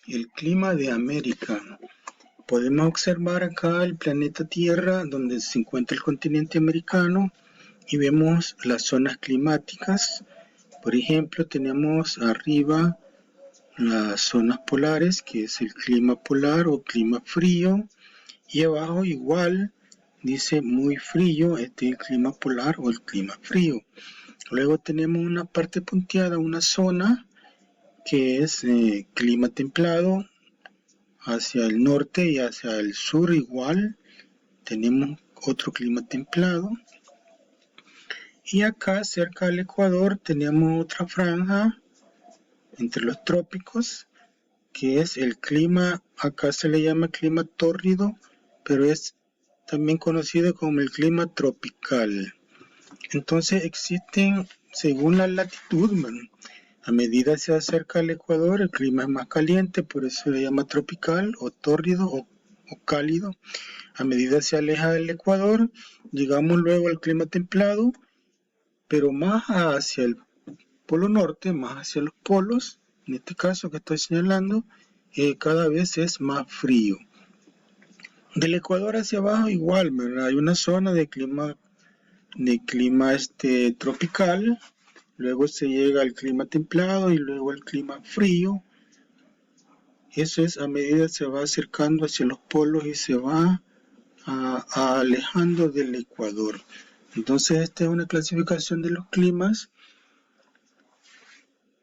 El clima de América. Podemos observar acá el planeta Tierra, donde se encuentra el continente americano, y vemos las zonas climáticas. Por ejemplo, tenemos arriba las zonas polares, que es el clima polar o clima frío, y abajo igual dice muy frío, este es el clima polar o el clima frío. Luego tenemos una parte punteada, una zona que es clima templado. Hacia el norte y hacia el sur igual tenemos otro clima templado. Y acá cerca del Ecuador tenemos otra franja entre los trópicos, que es el clima, acá se le llama clima tórrido, pero es también conocido como el clima tropical. Entonces existen, según la latitud, a medida se acerca al Ecuador, el clima es más caliente, por eso se le llama tropical o tórrido o cálido. A medida se aleja del Ecuador, llegamos luego al clima templado, pero más hacia el polo norte, más hacia los polos, en este caso que estoy señalando, cada vez es más frío. Del Ecuador hacia abajo igual, ¿verdad? Hay una zona de clima tropical, luego se llega al clima templado y luego al clima frío. Eso es a medida que se va acercando hacia los polos y se va alejando del Ecuador. Entonces esta es una clasificación de los climas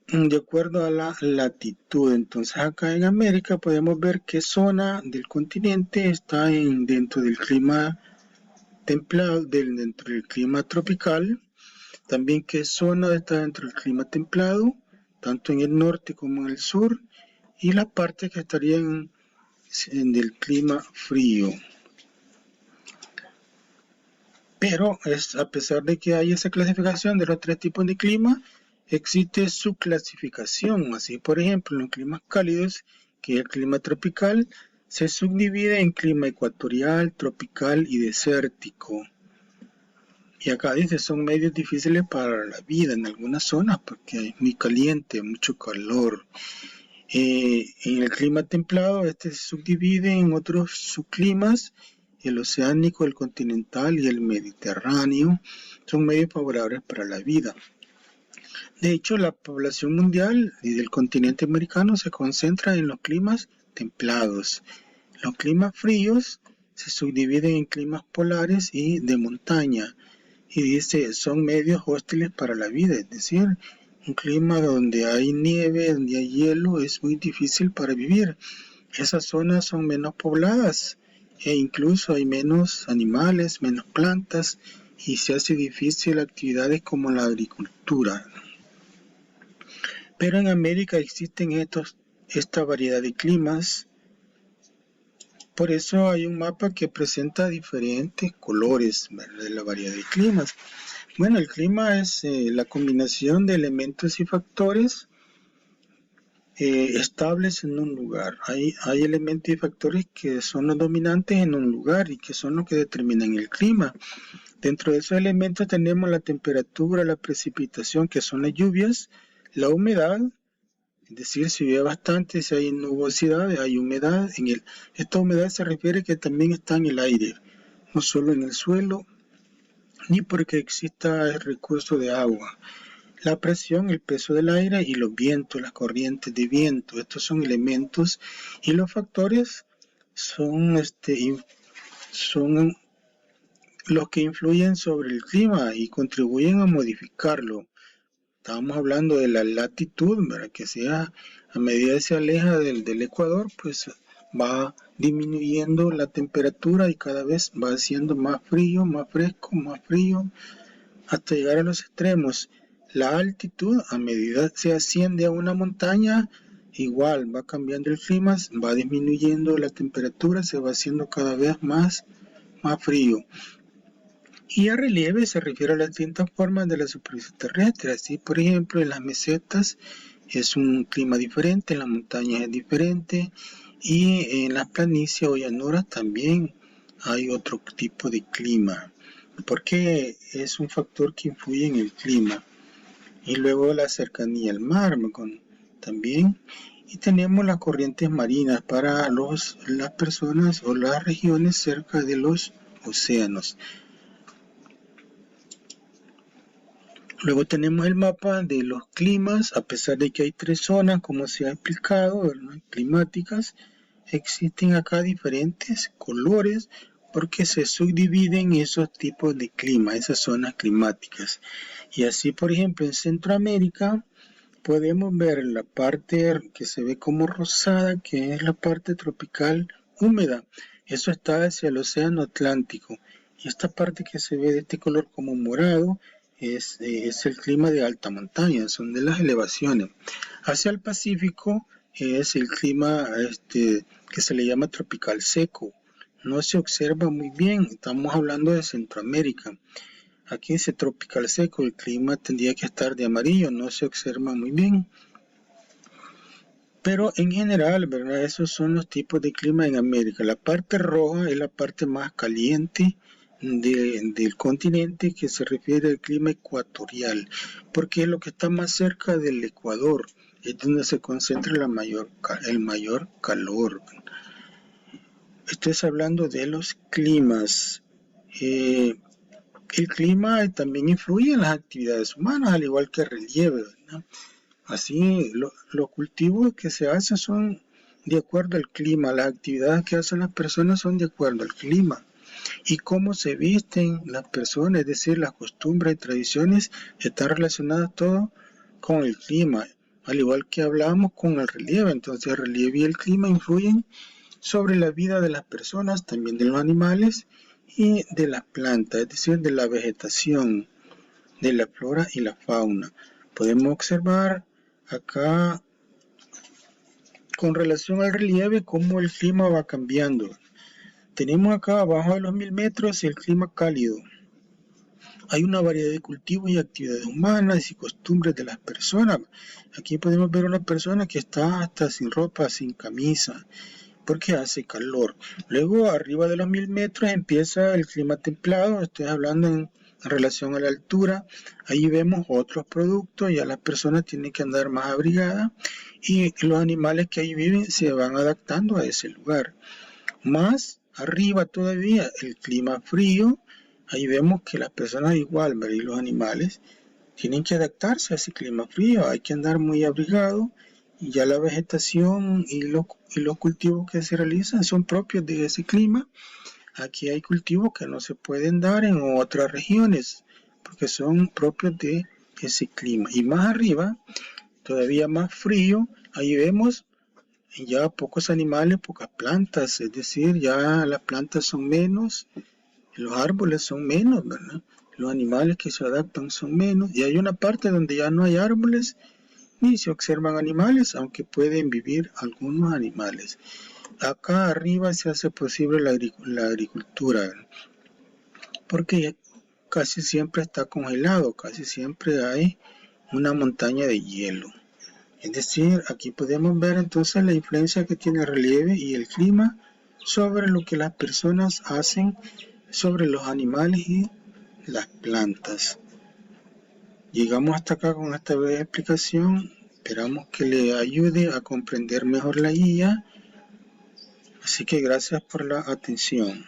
de acuerdo a la latitud. Entonces acá en América podemos ver qué zona del continente está dentro del clima templado, dentro del clima tropical. También qué zona está dentro del clima templado, tanto en el norte como en el sur, y la parte que estaría en el clima frío. Pero a pesar de que hay esa clasificación de los tres tipos de clima, existe su clasificación. Así, por ejemplo, en los climas cálidos, que es el clima tropical, se subdivide en clima ecuatorial, tropical y desértico. Y acá dice, son medios difíciles para la vida en algunas zonas porque es muy caliente, mucho calor. En el clima templado, este se subdivide en otros subclimas, el oceánico, el continental y el mediterráneo. Son medios favorables para la vida. De hecho, la población mundial y del continente americano se concentra en los climas templados. Los climas fríos se subdividen en climas polares y de montaña. Y dice, son medios hostiles para la vida, es decir, un clima donde hay nieve, donde hay hielo, es muy difícil para vivir. Esas zonas son menos pobladas e incluso hay menos animales, menos plantas y se hace difícil actividades como la agricultura. Pero en América existen esta variedad de climas. Por eso hay un mapa que presenta diferentes colores, ¿verdad?, de la variedad de climas. Bueno, el clima es la combinación de elementos y factores estables en un lugar. Hay elementos y factores que son los dominantes en un lugar y que son los que determinan el clima. Dentro de esos elementos tenemos la temperatura, la precipitación, que son las lluvias, la humedad, es decir, si llueve bastante, si hay nubosidad, hay humedad. Esta humedad se refiere que también está en el aire, no solo en el suelo, ni porque exista el recurso de agua. La presión, el peso del aire y los vientos, las corrientes de viento, estos son elementos y los factores son los que influyen sobre el clima y contribuyen a modificarlo. Estábamos hablando de la latitud, ¿verdad?, que sea a medida que se aleja del Ecuador, pues va disminuyendo la temperatura y cada vez va siendo más frío, más fresco, más frío, hasta llegar a los extremos. La altitud, a medida se asciende a una montaña, igual va cambiando el clima, va disminuyendo la temperatura, se va haciendo cada vez más frío. Y a relieve se refiere a las distintas formas de la superficie terrestre. Así, por ejemplo, en las mesetas es un clima diferente, en las montañas es diferente y en las planicies o llanuras también hay otro tipo de clima, porque es un factor que influye en el clima. Y luego la cercanía al mar también. Y tenemos las corrientes marinas para las personas o las regiones cerca de los océanos. Luego tenemos el mapa de los climas, a pesar de que hay 3 zonas, como se ha explicado, ¿verdad?, climáticas, existen acá diferentes colores porque se subdividen esos tipos de clima, esas zonas climáticas. Y así, por ejemplo, en Centroamérica podemos ver la parte que se ve como rosada, que es la parte tropical húmeda. Eso está hacia el océano Atlántico. Y esta parte que se ve de este color como morado es el clima de alta montaña, son de las elevaciones. Hacia el Pacífico es el clima que se le llama tropical seco. No se observa muy bien, estamos hablando de Centroamérica. Aquí dice tropical seco, el clima tendría que estar de amarillo, no se observa muy bien. Pero en general, ¿verdad?, esos son los tipos de clima en América. La parte roja es la parte más caliente del continente, que se refiere al clima ecuatorial, porque es lo que está más cerca del Ecuador, es donde se concentra el mayor calor. Estoy hablando de los climas. El clima también influye en las actividades humanas, al igual que el relieve, ¿verdad? Así, los cultivos que se hacen son de acuerdo al clima, las actividades que hacen las personas son de acuerdo al clima. Y cómo se visten las personas, es decir, las costumbres y tradiciones, están relacionadas todo con el clima, al igual que hablamos con el relieve. Entonces, el relieve y el clima influyen sobre la vida de las personas, también de los animales y de las plantas, es decir, de la vegetación, de la flora y la fauna. Podemos observar acá, con relación al relieve, cómo el clima va cambiando. Tenemos acá abajo de los 1000 metros el clima cálido. Hay una variedad de cultivos y actividades humanas y costumbres de las personas. Aquí podemos ver una persona que está hasta sin ropa, sin camisa, porque hace calor. Luego, arriba de los 1000 metros empieza el clima templado. Estoy hablando en relación a la altura. Ahí vemos otros productos, ya las personas tienen que andar más abrigadas y los animales que ahí viven se van adaptando a ese lugar. Más arriba todavía el clima frío, ahí vemos que las personas igual, ¿verdad?, y los animales tienen que adaptarse a ese clima frío, hay que andar muy abrigado, y ya la vegetación y los cultivos que se realizan son propios de ese clima. Aquí hay cultivos que no se pueden dar en otras regiones porque son propios de ese clima. Y más arriba, todavía más frío, ahí vemos ya pocos animales, pocas plantas, es decir, ya las plantas son menos, los árboles son menos, ¿verdad? Los animales que se adaptan son menos, y hay una parte donde ya no hay árboles ni se observan animales, aunque pueden vivir algunos animales. Acá arriba se hace posible la agricultura, ¿verdad?, porque casi siempre está congelado, casi siempre hay una montaña de hielo. Es decir, aquí podemos ver entonces la influencia que tiene el relieve y el clima sobre lo que las personas hacen, sobre los animales y las plantas. Llegamos hasta acá con esta breve explicación. Esperamos que le ayude a comprender mejor la guía. Así que gracias por la atención.